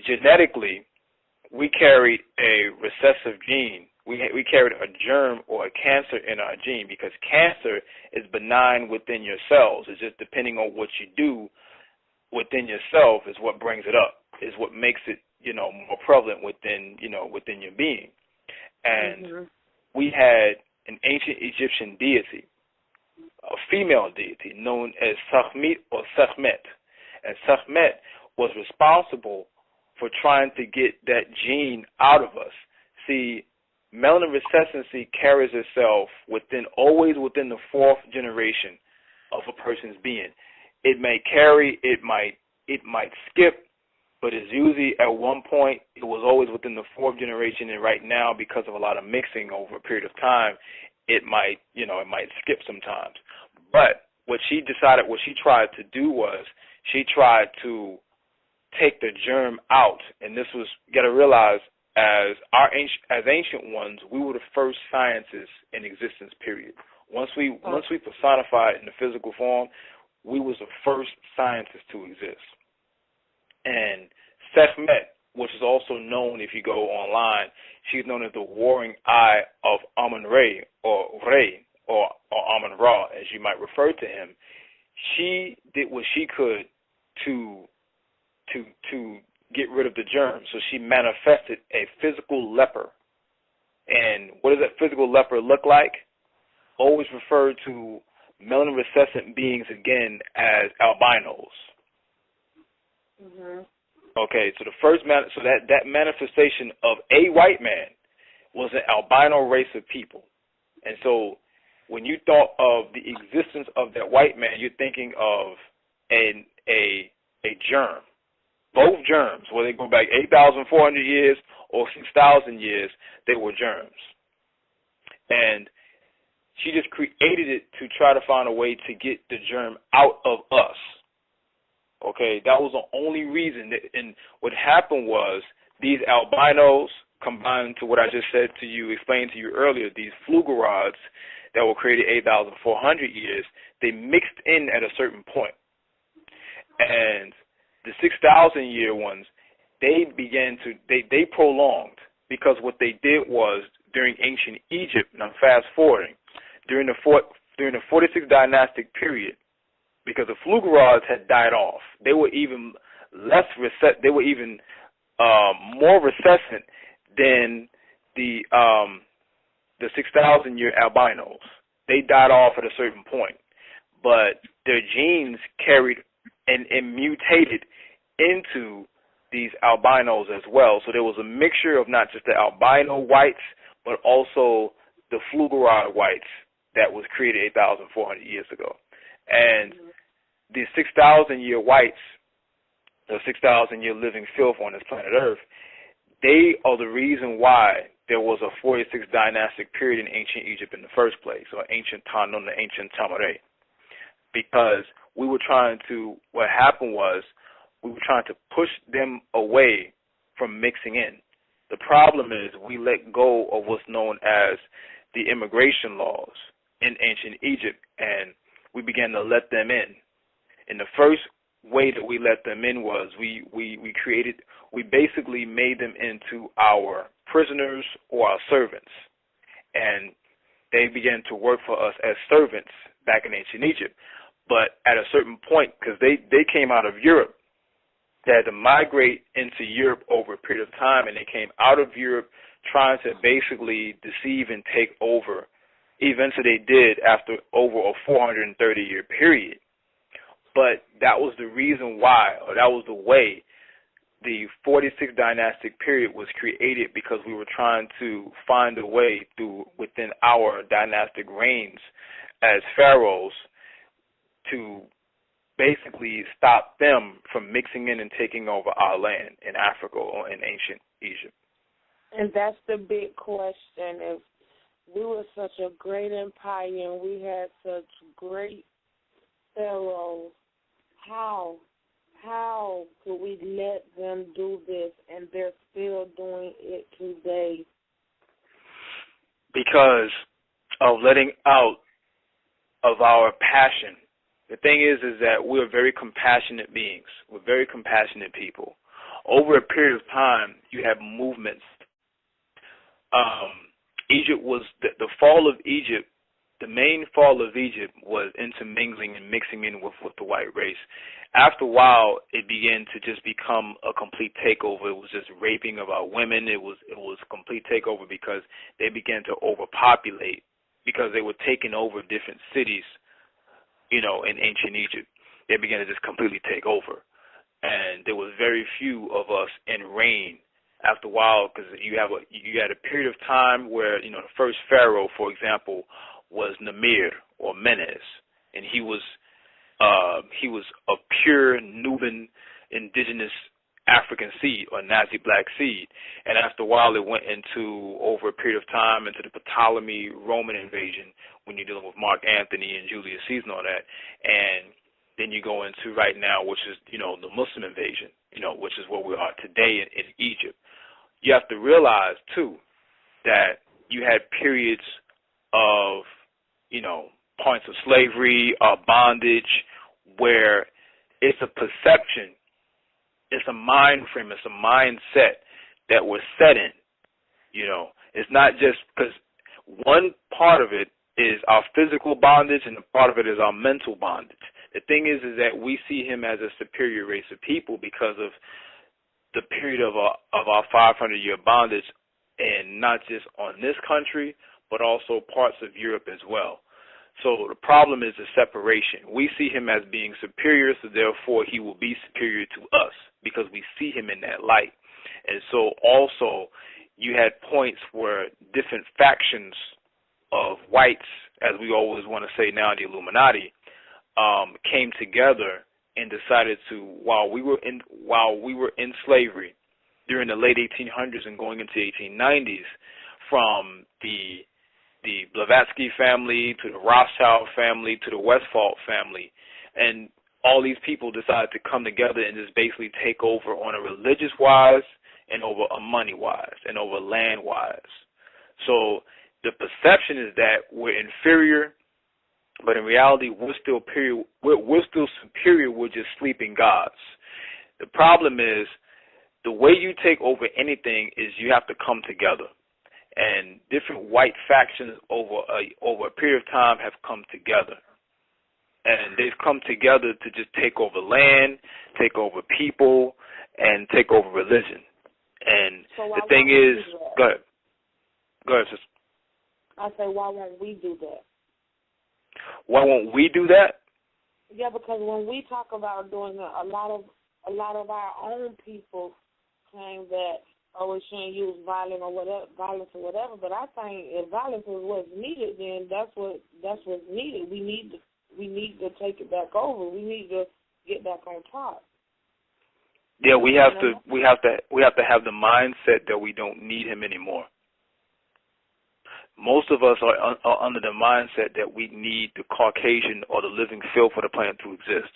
genetically we carried a recessive gene. We carried a germ or a cancer in our gene, because cancer is benign within your cells. It's just depending on what you do within yourself is what brings it up, is what makes it, more prevalent within your being. And we had an ancient Egyptian deity, a female deity known as Sekhmet or Sekhmet. And Sekhmet was responsible for trying to get that gene out of us. See, melanin recessancy carries itself always within the fourth generation of a person's being. It may carry, it might skip, but it's usually at one point, it was always within the fourth generation, and right now, because of a lot of mixing over a period of time, it might skip sometimes. But what she tried to do was, she tried to take the germ out, and this was, you got to realize, as ancient ones, we were the first sciences in existence, period. Once we personified in the physical form, we was the first scientists to exist. And Sekhmet, which is also known, if you go online, she's known as the warring eye of Amun-Re, or Re, or Amun-Ra, as you might refer to him. She did what she could to get rid of the germ. So she manifested a physical leper. And what does that physical leper look like? Always referred to melanin recessant beings again as albinos. Okay, so that manifestation of a white man was an albino race of people. And so when you thought of the existence of that white man, you're thinking of a germ. Both germs, whether they go back 8,400 years or 6,000 years, they were germs. And she just created it to try to find a way to get the germ out of us. Okay, that was the only reason. And what happened was these albinos, combined to what I just said to you, explained to you earlier, these flugerods that were created 8,400 years, they mixed in at a certain point. And the 6,000-year ones, they prolonged, because what they did was, during ancient Egypt, and I'm fast forwarding, during the 46 dynastic period, because the flugerods had died off, they were even more recessant than the 6,000-year albinos. They died off at a certain point, but their genes carried and mutated into these albinos as well. So there was a mixture of not just the albino whites, but also the flugerod whites that was created 8,400 years ago. And the 6,000-year whites, the 6,000-year living filth on this planet Earth, they are the reason why there was a 46 dynastic period in ancient Egypt in the first place, or ancient Tanum, the ancient Tamare. Because what happened was, we were trying to push them away from mixing in. The problem is we let go of what's known as the immigration laws in ancient Egypt, and we began to let them in. And the first way that we let them in was we basically made them into our prisoners or our servants. And they began to work for us as servants back in ancient Egypt. But at a certain point, because they came out of Europe, they had to migrate into Europe over a period of time, and they came out of Europe trying to basically deceive and take over. Eventually they did after over a 430-year period. But that was the reason why, or that was the way the 46 dynastic period was created, because we were trying to find a way within our dynastic reigns as pharaohs to basically stop them from mixing in and taking over our land in Africa or in ancient Egypt. And that's the big question. If we were such a great empire and we had such great pharaohs, how how could we let them do this and they're still doing it today? Because of letting out of our passion. The thing is that we're very compassionate beings. We're very compassionate people. Over a period of time, you have movements. Egypt was the fall of Egypt. The main fall of Egypt was intermingling and mixing in with the white race. After a while, it began to just become a complete takeover. It was just raping of our women. It was a complete takeover because they began to overpopulate because they were taking over different cities, in ancient Egypt. They began to just completely take over. And there was very few of us in reign after a while because you had a period of time where, the first pharaoh, for example, was Namir or Menes, and he was a pure Nubian indigenous African seed or Nazi black seed. And after a while, it went into, over a period of time, into the Ptolemy Roman invasion when you're dealing with Mark Antony and Julius Caesar and all that. And then you go into right now, which is, the Muslim invasion, which is where we are today in Egypt. You have to realize, too, that you had periods of, points of slavery, bondage, where it's a perception, it's a mind frame, it's a mindset that we're set in. It's not just because one part of it is our physical bondage and a part of it is our mental bondage. The thing is that we see him as a superior race of people because of the period of our 500-year bondage, and not just on this country, but also parts of Europe as well. So the problem is the separation. We see him as being superior, so therefore he will be superior to us because we see him in that light. And so also you had points where different factions of whites, as we always want to say now, the Illuminati, came together and decided to, while we were in slavery during the late 1800s and going into the 1890s, from the Blavatsky family to the Rothschild family to the Westphal family, and all these people decided to come together and just basically take over on a religious wise and over a money wise and over land wise. So the perception is that we're inferior, but in reality we're still superior. We're just sleeping gods. The problem is the way you take over anything is you have to come together. And different white factions over a period of time have come together. And they've come together to just take over land, take over people, and take over religion. And so the thing is, go ahead, sister. I say, why won't we do that? Why won't we do that? Yeah, because when we talk about doing it, a lot of our own people claim that, we shouldn't use violence or whatever. But I think if violence is what's needed, then that's what's needed. We need to take it back over. We need to get back on top. Yeah, we have to have the mindset that we don't need him anymore. Most of us are under the mindset that we need the Caucasian or the living filth for the planet to exist.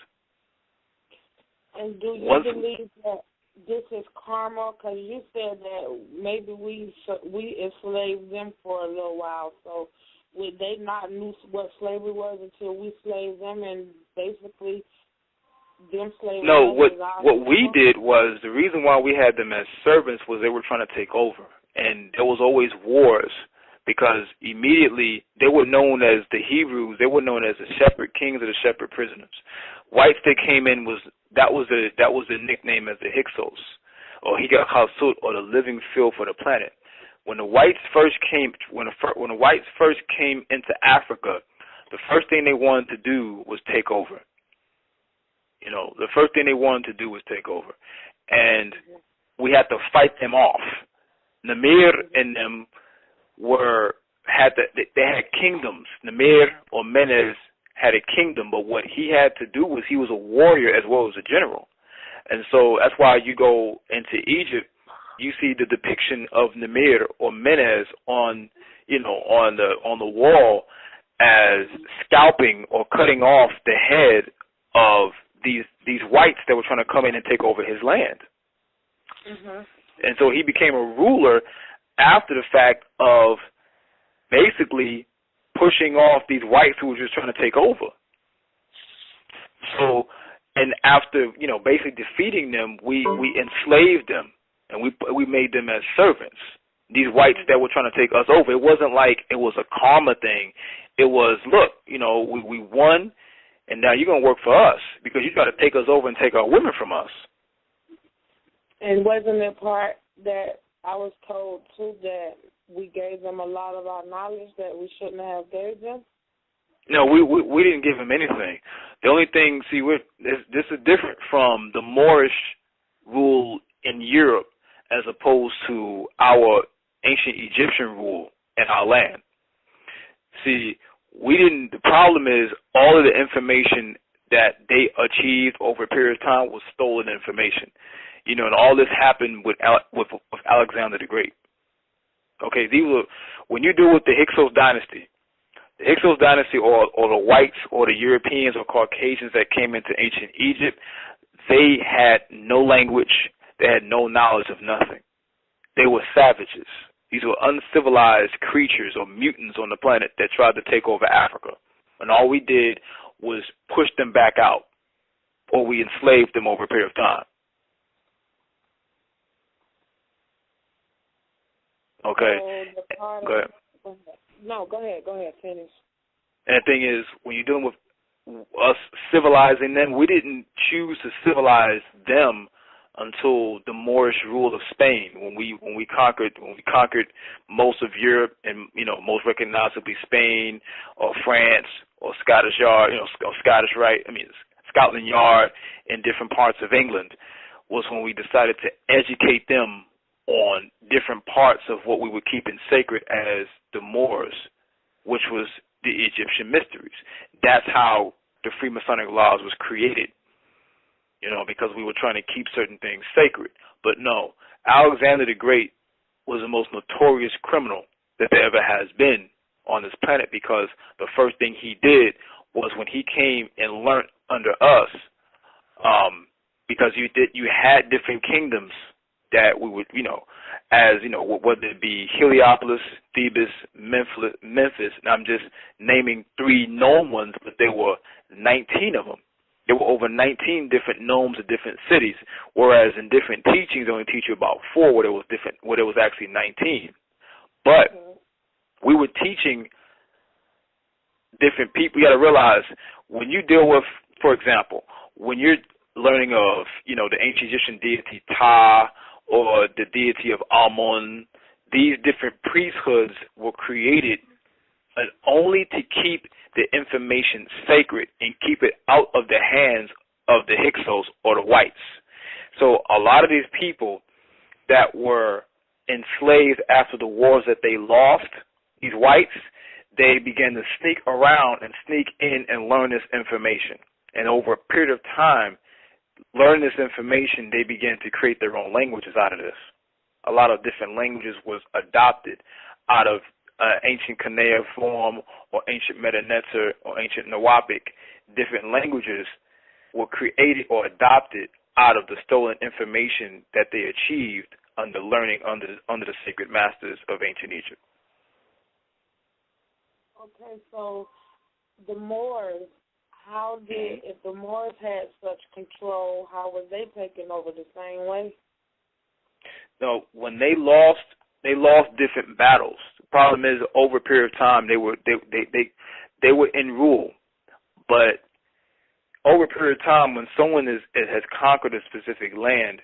And do you believe that this is karma? Because you said that maybe we enslaved them for a little while. So would they not know what slavery was until we slaved them, and basically them slaves? No, what we did was, the reason why we had them as servants was they were trying to take over, and there was always wars. Because immediately they were known as the Hebrews, they were known as the shepherd kings or the shepherd prisoners. Whites that came in was the nickname as the Hyksos, or Higa Khasut, or the living filth for the planet. When the whites first came, when the whites first came into Africa, the first thing they wanted to do was take over. The first thing they wanted to do was take over, and we had to fight them off. Namir and them they had kingdoms. Namir or Menes had a kingdom, but what he had to do was he was a warrior as well as a general. And so that's why you go into Egypt, you see the depiction of Namir or Menes on the wall as scalping or cutting off the head of these whites that were trying to come in and take over his land. Mhm. And so he became a ruler after the fact of basically pushing off these whites who were just trying to take over. So, and after, you know, basically defeating them, we enslaved them, and we made them as servants. These whites that were trying to take us over. It wasn't like it was a karma thing. It was, look, you know, we won, and now you're going to work for us because you try to take us over and take our women from us. And wasn't the part that I was told, too, that we gave them a lot of our knowledge that we shouldn't have gave them? No, we didn't give them anything. The only thing, see, this is different from the Moorish rule in Europe as opposed to our ancient Egyptian rule in our land. See, the problem is all of the information that they achieved over a period of time was stolen information. You know, and all this happened with Alexander the Great. Okay, when you deal with the Hyksos dynasty, the Hyksos dynasty or the whites or the Europeans or Caucasians that came into ancient Egypt, they had no language, they had no knowledge of nothing. They were savages. These were uncivilized creatures or mutants on the planet that tried to take over Africa. And all we did was push them back out, or we enslaved them over a period of time. Okay. So go ahead. No, go ahead, finish. And the thing is, when you're dealing with us civilizing them, we didn't choose to civilize them until the Moorish rule of Spain, when we conquered most of Europe, and you know, most recognizably Spain or France or Scottish Yard, or Scottish Rite, Scotland Yard in different parts of England, was when we decided to educate them on different parts of what we were keeping sacred as the Moors, which was the Egyptian mysteries. That's how the Freemasonic laws was created, you know, because we were trying to keep certain things sacred. But no, Alexander the Great was the most notorious criminal that there ever has been on this planet, because the first thing he did was when he came and learned under us, because you had different kingdoms that we would, whether it be Heliopolis, Thebes, Memphis, and I'm just naming 3 known ones, but there were 19 of them. There were over 19 different nomes of different cities, whereas in different teachings they only teach you about 4 where there was actually 19. But we were teaching different people. You got to realize, when you deal with, for example, when you're learning of, the ancient Egyptian deity Ta, or the deity of Amun, these different priesthoods were created only to keep the information sacred and keep it out of the hands of the Hyksos or the whites. So a lot of these people that were enslaved after the wars that they lost, these whites, they began to sneak around and sneak in and learn this information. And over a period of time, learning this information, they began to create their own languages out of this. A lot of different languages was adopted out of ancient cuneiform or ancient Meta-Neter or ancient Nuwaupu. Different languages were created or adopted out of the stolen information that they achieved under learning under the sacred masters of ancient Egypt. Okay, so the Moors, if the Moors had such control, how were they taken over the same way? No, when they lost different battles. The problem is, over a period of time, they were in rule, but over a period of time, when someone has conquered a specific land,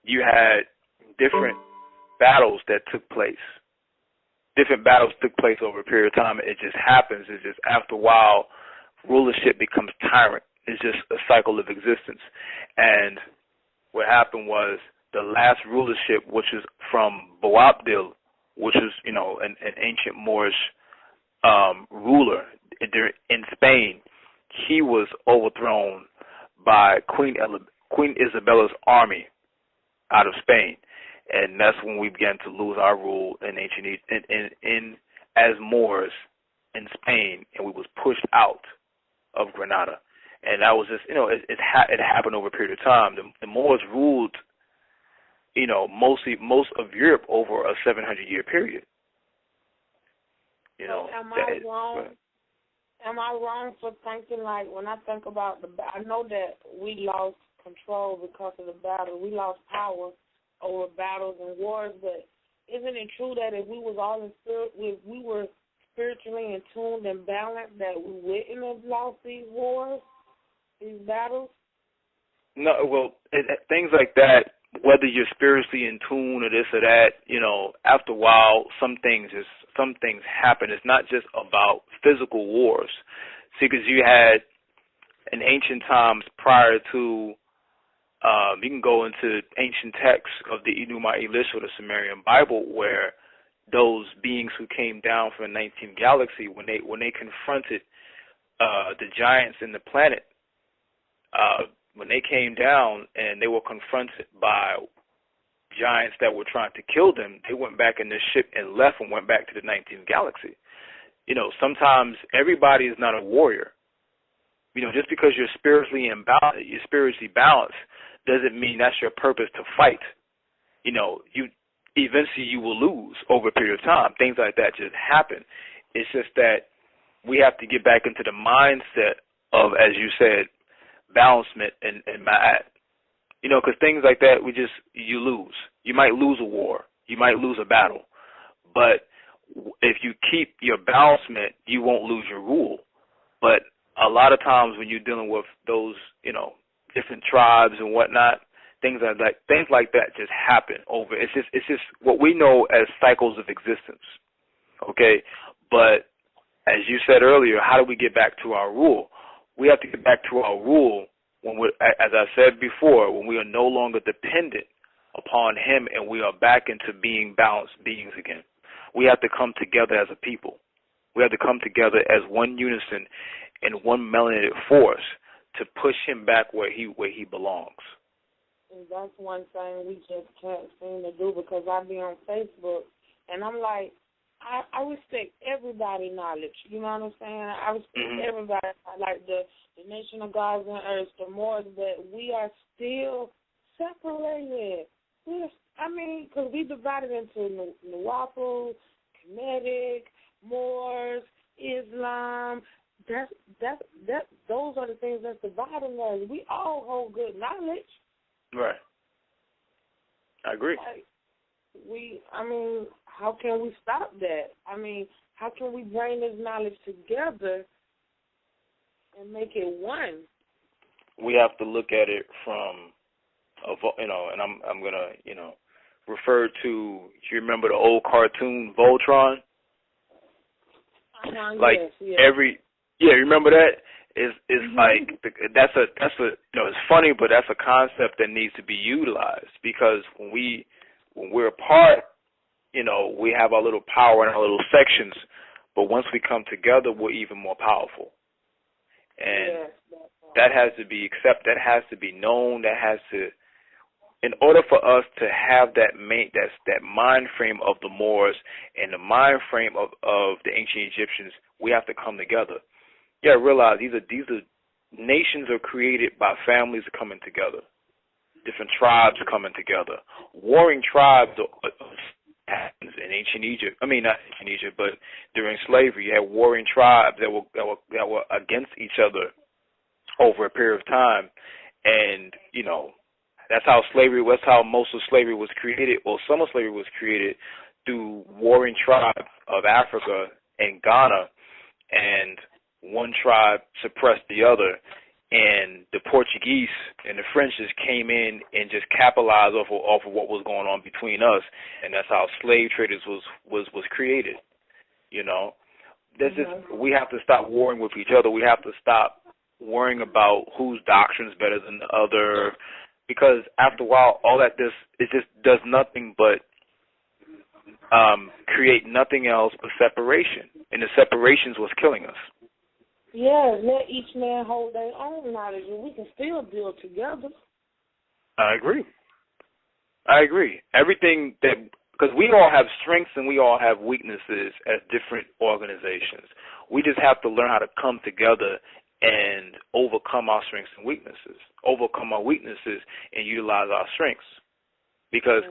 you had different battles that took place. Different battles took place over a period of time. It just happens. It's just after a while, rulership becomes tyrant. It's just a cycle of existence. And what happened was the last rulership, which is from Boabdil, which is, an ancient Moorish ruler in Spain. He was overthrown by Queen Isabella's army out of Spain. And that's when we began to lose our rule in ancient as Moors in Spain, and we was pushed out of Granada. And that was just, it happened over a period of time. The Moors ruled, most of Europe over a 700-year period. Am I wrong? Am I wrong for thinking, like, when I think about I know that we lost control because of the battle. We lost power over battles and wars, but isn't it true that if we was all in spirit, if we were spiritually in tune and balanced, that we wouldn't have lost these wars, these battles? No, well, things like that, whether you're spiritually in tune or this or that, after a while, some things happen. It's not just about physical wars. See, because you had in ancient times prior to, you can go into ancient texts of the Enuma Elish or the Sumerian Bible, where those beings who came down from the 19th galaxy, when they confronted the giants in the planet, when they came down and they were confronted by giants that were trying to kill them, they went back in their ship and left and went back to the 19th galaxy. Sometimes everybody is not a warrior. Just because you're spiritually balanced, doesn't mean that's your purpose to fight. Eventually you will lose over a period of time. Things like that just happen. It's just that we have to get back into the mindset of, as you said, balancement and ma'at. Because things like that, you lose. You might lose a war. You might lose a battle. But if you keep your balancement, you won't lose your rule. But a lot of times when you're dealing with those, different tribes and whatnot, things like that just happen over. It's just what we know as cycles of existence. Okay? But as you said earlier, how do we get back to our rule? We have to get back to our rule when as I said before, when we are no longer dependent upon him and we are back into being balanced beings again. We have to come together as a people. We have to come together as one unison and one melanated force to push him back where he belongs. And that's one thing we just can't seem to do, because I be on Facebook and I'm like, I respect everybody's knowledge. You know what I'm saying? I respect everybody, like the nation of gods and earth, the Moors, but we are still separated. Because we divided into Nuwaupu, Kemetic, Moors, Islam. Those are the things that's dividing us. We all hold good knowledge. Right. I agree. How can we stop that? How can we bring this knowledge together and make it one? We have to look at it from, and I'm gonna, refer to. Do you remember the old cartoon Voltron? Yes. You remember that? It's like that's a it's funny, but that's a concept that needs to be utilized, because when we're apart, we have our little power and our little sections, but once we come together, we're even more powerful. And that has to be accepted, that has to be known, in order for us to have that mind frame of the Moors and the mind frame of the ancient Egyptians, we have to come together. You gotta realize these are nations are created by families coming together, different tribes coming together. Warring tribes happens in ancient Egypt. Not ancient Egypt, but during slavery, you had warring tribes that were against each other over a period of time, and that's how most of slavery was created. Well, some of slavery was created through warring tribes of Africa and Ghana, and one tribe suppressed the other, and the Portuguese and the French just came in and just capitalized off of what was going on between us, and that's how slave traders was created. We have to stop warring with each other. We have to stop worrying about whose doctrine is better than the other, because after a while, all that it just does nothing but create nothing else but separation, and the separation's what's killing us. Yeah, let each man hold their own knowledge, and we can still build together. I agree. Everything because we all have strengths and we all have weaknesses as different organizations. We just have to learn how to come together and overcome our strengths and weaknesses, overcome our weaknesses and utilize our strengths. Because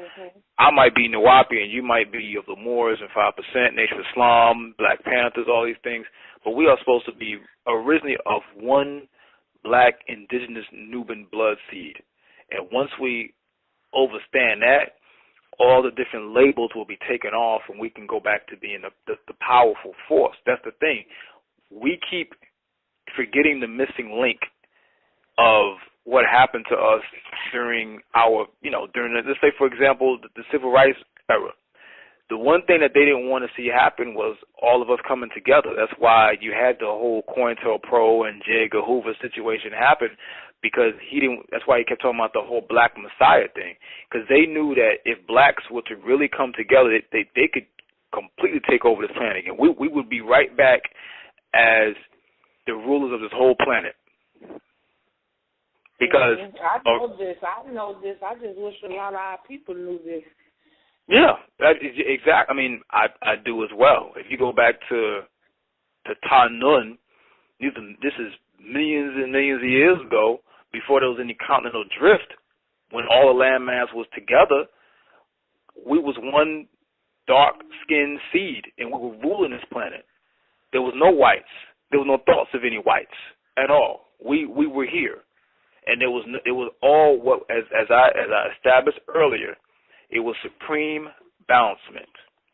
I might be Nuwaupu and you might be of the Moors and 5%, Nation of Islam, Black Panthers, all these things, but we are supposed to be originally of one black indigenous Nubian blood seed. And once we understand that, all the different labels will be taken off and we can go back to being the powerful force. That's the thing. We keep forgetting the missing link of what happened to us during our, during, let's say, for example, the civil rights era. The one thing that they didn't want to see happen was all of us coming together. That's why you had the whole COINTELPRO and J. Edgar Hoover situation happen, because that's why he kept talking about the whole Black Messiah thing, because they knew that if blacks were to really come together, they could completely take over this planet again. We would be right back as the rulers of this whole planet. Because I know this. I just wish a lot of our people knew this. Yeah, exactly. I mean, I do as well. If you go back to Ta Nun, this is millions and millions of years ago, before there was any continental drift, when all the landmass was together, we was one dark-skinned seed, and we were ruling this planet. There was no whites. There was no thoughts of any whites at all. We were here, and it was all what, as I established earlier, it was supreme balancement.